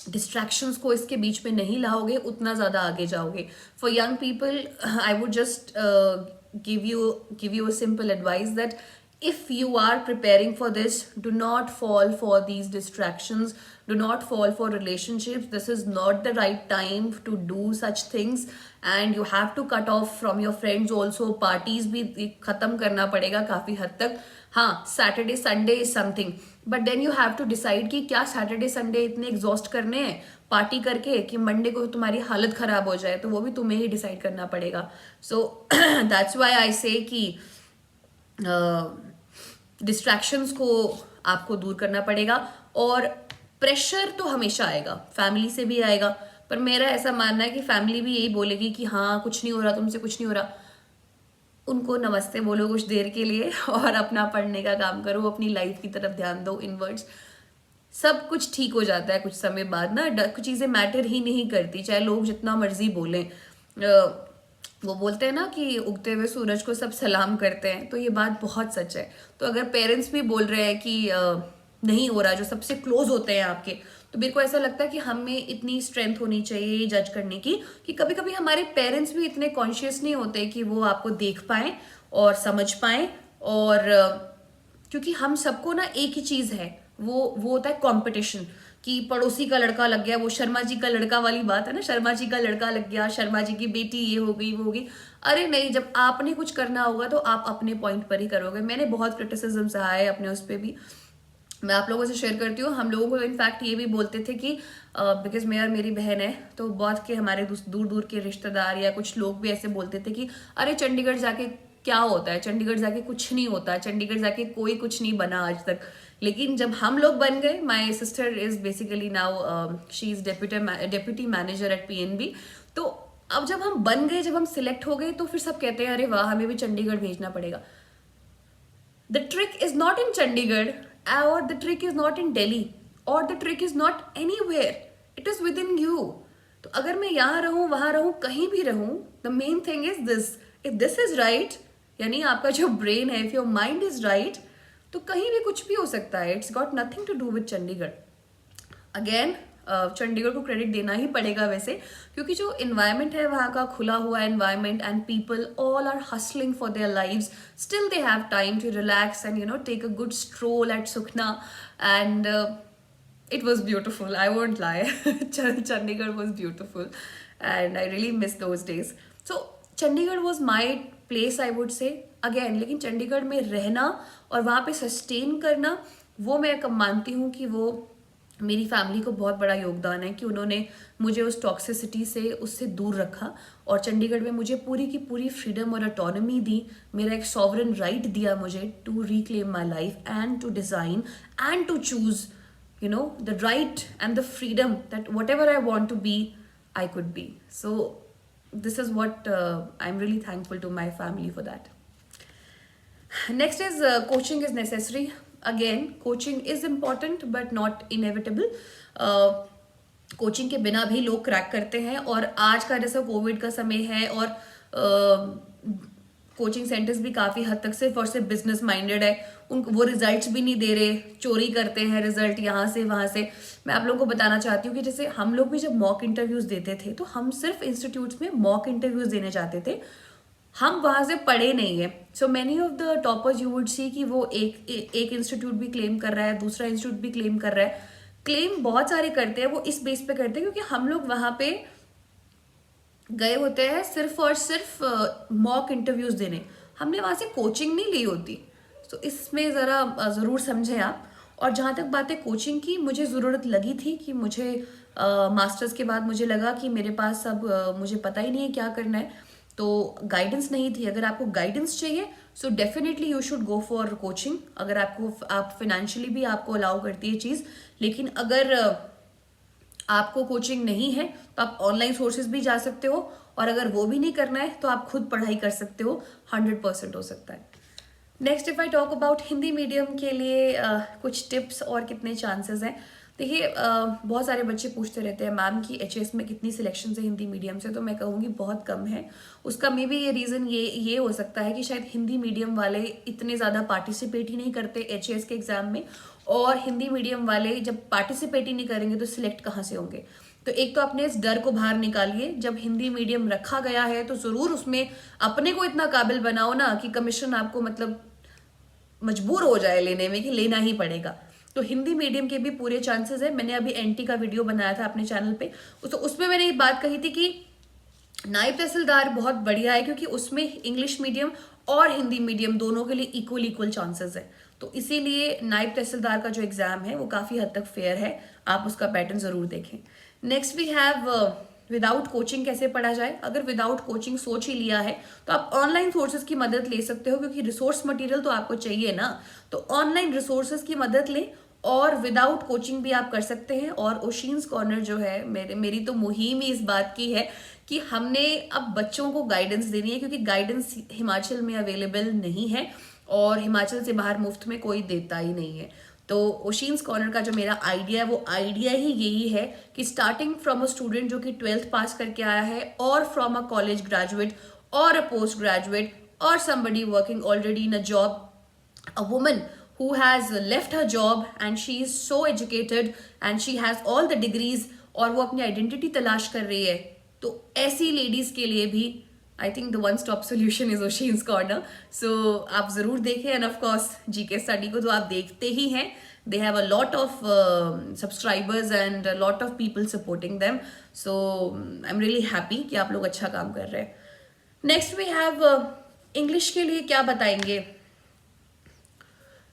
डिस्ट्रैक्शंस को इसके बीच में नहीं लाओगे, उतना ज़्यादा आगे जाओगे। For young people I would just give you a simple advice that if you are preparing for this, do not fall for these distractions, do not fall for relationships. This is not the right time to do such things, and you have to cut off from your friends also. Parties भी खत्म करना पड़ेगा काफी हद तक. हाँ, Saturday Sunday is something, but then you have to decide कि क्या सैटरडे संडे इतने एग्जॉस्ट करने हैं पार्टी करके कि मंडे को तुम्हारी हालत खराब हो जाए, तो वो भी तुम्हें ही डिसाइड करना पड़ेगा. सो दैट्स व्हाई आई से कि डिस्ट्रैक्शंस को आपको दूर करना पड़ेगा. और प्रेशर तो हमेशा आएगा, फैमिली से भी आएगा, पर मेरा ऐसा मानना है कि फैमिली भी यही बोलेगी कि हाँ कुछ नहीं हो रहा, तुमसे कुछ नहीं हो रहा. उनको नमस्ते बोलो कुछ देर के लिए और अपना पढ़ने का काम करो, अपनी लाइफ की तरफ ध्यान दो, इनवर्ड्स. सब कुछ ठीक हो जाता है कुछ समय बाद ना. कुछ चीज़ें मैटर ही नहीं करती, चाहे लोग जितना मर्जी बोलें. वो बोलते हैं ना कि उगते हुए सूरज को सब सलाम करते हैं, तो ये बात बहुत सच है. तो अगर पेरेंट्स भी बोल रहे हैं कि नहीं हो रहा, जो सबसे क्लोज होते हैं आपके, तो मेरे को ऐसा लगता है कि हमें इतनी स्ट्रेंथ होनी चाहिए जज करने की कि कभी कभी हमारे पेरेंट्स भी इतने कॉन्शियस नहीं होते कि वो आपको देख पाएं और समझ पाएं. और क्योंकि हम सबको ना एक ही चीज़ है, वो होता है कंपटीशन. कि पड़ोसी का लड़का लग गया, वो शर्मा जी का लड़का वाली बात है ना, शर्मा जी का लड़का लग गया, शर्मा जी की बेटी ये हो गई वो हो गई. अरे नहीं, जब आपने कुछ करना होगा तो आप अपने पॉइंट पर ही करोगे. मैंने बहुत क्रिटिसिज्म सहा है अपने उस पर भी, मैं आप लोगों से शेयर करती हूँ. हम लोगों को इनफैक्ट ये भी बोलते थे कि बिकॉज मेरी बहन है, तो बहुत के हमारे दूर दूर के रिश्तेदार या कुछ लोग भी ऐसे बोलते थे कि अरे चंडीगढ़ जाके क्या होता है, चंडीगढ़ जाके कुछ नहीं होता, चंडीगढ़ जाके कोई कुछ नहीं बना आज तक. लेकिन जब हम लोग बन गए, my sister is basically now she is deputy manager eight PNB. तो अब जब हम बन गए, जब हम सिलेक्ट हो गए, तो फिर सब कहते हैं अरे वाह हमें भी चंडीगढ़ भेजना पड़ेगा. The trick is not in Chandigarh, or the trick is not in Delhi, or the trick is not anywhere, it is within you. तो अगर मैं यहाँ रहूँ, वहाँ रहूँ, कहीं भी रहूँ, the main thing is this, if this is right, यानी आपका जो ब्रेन है, if your mind is right, तो कहीं भी कुछ भी हो सकता है. It's got nothing to do with Chandigarh. Again, Chandigarh को क्रेडिट देना ही पड़ेगा वैसे, क्योंकि जो इन्वायरमेंट है वहाँ का खुला हुआ environment, and people all are hustling for their lives, still they have time to relax and take a good stroll at Sukhna. And it was beautiful, I won't lie. Chandigarh was beautiful and I really miss those days. So Chandigarh was my place, I would say. Again, लेकिन चंडीगढ़ में रहना और वहाँ पे sustain करना, वो मैं मानती हूँ कि वो मेरी फैमिली को बहुत बड़ा योगदान है कि उन्होंने मुझे उस टॉक्सिसिटी से, उससे दूर रखा, और चंडीगढ़ में मुझे पूरी की पूरी फ्रीडम और ऑटोनॉमी दी. मेरा एक सॉवरन राइट दिया मुझे to reclaim my life and to design and to choose the right and the freedom that whatever I want to be, I could be. So this is what I'm really thankful to my family for that. Next is coaching is necessary. Again, coaching is important but not inevitable. Coaching के बिना भी लोग crack करते हैं, और आज का जैसा कोविड का समय है और कोचिंग सेंटर्स भी काफ़ी हद तक सिर्फ और सिर्फ बिजनेस माइंडेड है. वो रिजल्ट्स भी नहीं दे रहे, चोरी करते हैं रिजल्ट यहाँ से वहाँ से. मैं आप लोगों को बताना चाहती हूँ कि जैसे हम लोग भी जब मॉक इंटरव्यूज़ देते थे, तो हम सिर्फ इंस्टीट्यूट्स में मॉक इंटरव्यूज़ देने जाते थे, हम वहाँ से पढ़े नहीं है. So many of the toppers you would see कि वो एक इंस्टीट्यूट भी क्लेम कर रहा है, दूसरा इंस्टीट्यूट भी क्लेम कर रहा है. क्लेम बहुत सारे करते हैं, वो इस बेस पे करते हैं क्योंकि हम लोग वहाँ पे गए होते हैं सिर्फ और सिर्फ मॉक इंटरव्यूज देने, हमने वहाँ से कोचिंग नहीं ली होती. तो इसमें ज़रा ज़रूर समझें आप. और जहाँ तक बात है कोचिंग की, मुझे ज़रूरत लगी थी कि मुझे मास्टर्स के बाद मुझे लगा कि मेरे पास अब मुझे पता ही नहीं है क्या करना है, तो गाइडेंस नहीं थी. अगर आपको गाइडेंस चाहिए, so definitely you should go for coaching. अगर आप फिनेंशियली भी आपको अलाउ करती है चीज़. लेकिन अगर आपको कोचिंग नहीं है तो आप ऑनलाइन सोर्सेज भी जा सकते हो, और अगर वो भी नहीं करना है तो आप खुद पढ़ाई कर सकते हो. 100% हो सकता है. Next if I talk about Hindi medium के लिए कुछ टिप्स और कितने चांसेस हैं. देखिए, बहुत सारे बच्चे पूछते रहते हैं मैम कि HAS में कितनी सिलेक्शन है हिंदी मीडियम से, तो मैं कहूँगी बहुत कम है. उसका मे बी ये रीज़न ये हो सकता है कि शायद हिंदी मीडियम वाले इतने ज़्यादा पार्टिसिपेट ही नहीं करते HAS के एग्ज़ाम में, और हिंदी मीडियम वाले जब पार्टिसिपेट ही नहीं करेंगे तो सिलेक्ट कहाँ से होंगे. तो एक तो अपने इस डर को बाहर निकालिए. जब हिंदी मीडियम रखा गया है तो ज़रूर उसमें अपने को इतना काबिल बनाओ ना कि कमीशन आपको मतलब मजबूर हो जाए लेने में कि लेना ही पड़ेगा। तो हिंदी मीडियम के भी पूरे चांसेस है। मैंने अभी एनटी का वीडियो बनाया था अपने चैनल पे, तो उसमें मैंने ये बात कही थी कि नायब तहसीलदार बहुत बढ़िया है क्योंकि उसमें इंग्लिश मीडियम और हिंदी मीडियम दोनों के लिए इक्वल इक्वल चांसेस है। तो इसीलिए नायब तहसीलदार का जो एग्जाम है वो काफी हद तक फेयर है, आप उसका पैटर्न जरूर देखें। Next we have without coaching कैसे पढ़ा जाए। अगर विदाउट कोचिंग सोच ही लिया है तो आप ऑनलाइन सोर्सेज की मदद ले सकते हो, क्योंकि रिसोर्स मटेरियल तो आपको चाहिए ना, तो ऑनलाइन रिसोर्सेज की मदद लें और विदाउट कोचिंग भी आप कर सकते हैं। और ओशीन्स कॉर्नर जो है, मेरी तो मुहिम ही इस बात की है कि हमने अब बच्चों को गाइडेंस देनी है, क्योंकि गाइडेंस हिमाचल में अवेलेबल नहीं है और हिमाचल से बाहर मुफ्त में कोई देता ही नहीं है। तो ओशीन्स कॉर्नर का जो मेरा आइडिया है वो आइडिया ही यही है कि स्टार्टिंग फ्रॉम अ स्टूडेंट जो कि 12th पास करके आया है, और फ्रॉम अ कॉलेज ग्रेजुएट और अ पोस्ट ग्रेजुएट और somebody working already in a job, a woman who has left her job and she is so educated and she has all the degrees और वो अपनी identity तलाश कर रही है, तो ऐसी लेडीज के लिए भी I think the one stop solution is Ocean's Corner. So आप जरूर देखें, and of course GK study को तो आप देखते ही हैं, they have a lot of subscribers and lot of people supporting them. So I am really happy कि आप लोग अच्छा काम कर रहे हैं। नेक्स्ट वी हैव इंग्लिश के लिए क्या बताएंगे।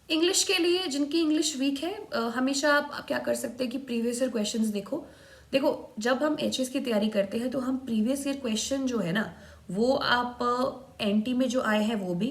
इंग्लिश के लिए जिनकी इंग्लिश वीक है, हमेशा आप क्या कर सकते हैं कि प्रीवियस ईयर क्वेश्चंस देखो। जब हम एचएस की तैयारी करते हैं तो हम प्रीवियस ईयर क्वेश्चन जो है ना, वो आप एनटी में जो आए हैं वो भी,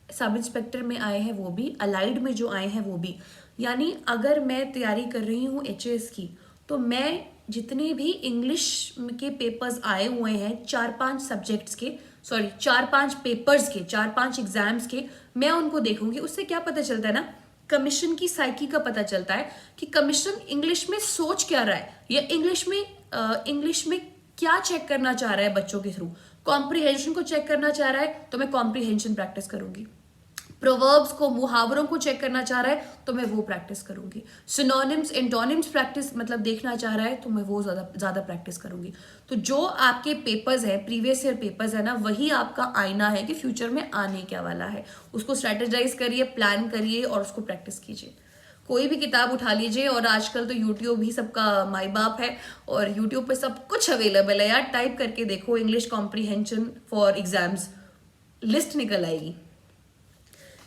सब इंस्पेक्टर में आए हैं वो भी, अलाइड में जो आए हैं वो भी। यानी अगर मैं तैयारी कर रही हूँ एचएस की, तो मैं जितने भी इंग्लिश के पेपर्स आए हुए हैं 4-5 सब्जेक्ट्स के, सॉरी 4-5 पेपर्स के, 4-5 एग्जाम्स के, मैं उनको देखूंगी। उससे क्या पता चलता है ना, कमीशन की साइकी का पता चलता है कि कमीशन इंग्लिश में सोच क्या रहा है, या इंग्लिश में क्या चेक करना चाह रहा है बच्चों के थ्रू। कॉम्प्रिहेंशन को चेक करना चाह रहा है तो मैं कॉम्प्रिहेंशन प्रैक्टिस करूंगी, प्रोवर्ब्स को, मुहावरों को चेक करना चाह रहा है तो मैं वो प्रैक्टिस करूंगी, सिनोनिम्स एंटोनिम्स प्रैक्टिस मतलब देखना चाह रहा है तो मैं वो ज्यादा प्रैक्टिस करूंगी। तो जो आपके पेपर्स है, प्रीवियस ईयर पेपर्स है ना, वही आपका आईना है कि फ्यूचर में आने क्या वाला है। उसको स्ट्रेटेजाइज करिए, प्लान करिए और उसको प्रैक्टिस कीजिए। कोई भी किताब उठा लीजिए, और आजकल तो यूट्यूब ही सबका माई बाप है और यूट्यूब पे सब कुछ अवेलेबल है यार। टाइप करके देखो English comprehension for exams, list निकल आएगी।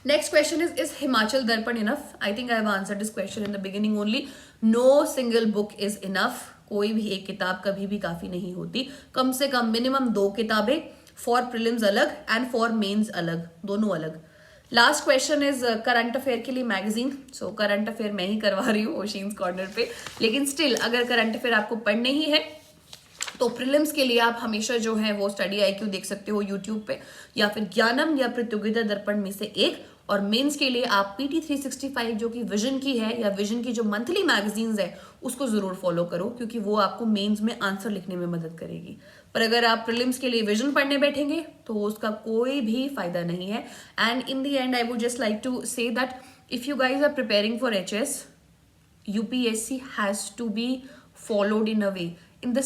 Next question is Himachal Darpan enough? I think I have answered this question in the beginning only. No single book is enough. कोई भी एक किताब कभी भी काफी नहीं होती। कम से कम मिनिमम 2 किताबें, फॉर प्रीलिम्स अलग एंड फॉर मेंस अलग, दोनों अलग। Last question is current affair के लिए मैगजीन। सो करंट अफेयर मैं ही करवा रही हूँ ओशीन्स कॉर्नर पे, लेकिन स्टिल अगर करंट अफेयर आपको पढ़ने ही है तो प्रीलिम्स के लिए आप हमेशा जो है वो स्टडी आईक्यू देख सकते हो यूट्यूब पे, या फिर ज्ञानम या प्रतियोगिता दर्पण में से एक। और मेंस के लिए आप पीटी 365 जो कि विजन की है, या विजन की जो मंथली मैगजीन्स है उसको जरूर फॉलो करो, क्योंकि वो आपको मेंस में आंसर लिखने में मदद करेगी। पर अगर आप प्रीलिम्स के लिए विजन पढ़ने बैठेंगे तो उसका कोई भी फायदा नहीं है। And in the end I would just like to say that if you guys are preparing for HS, UPSC has to be followed in a way, in the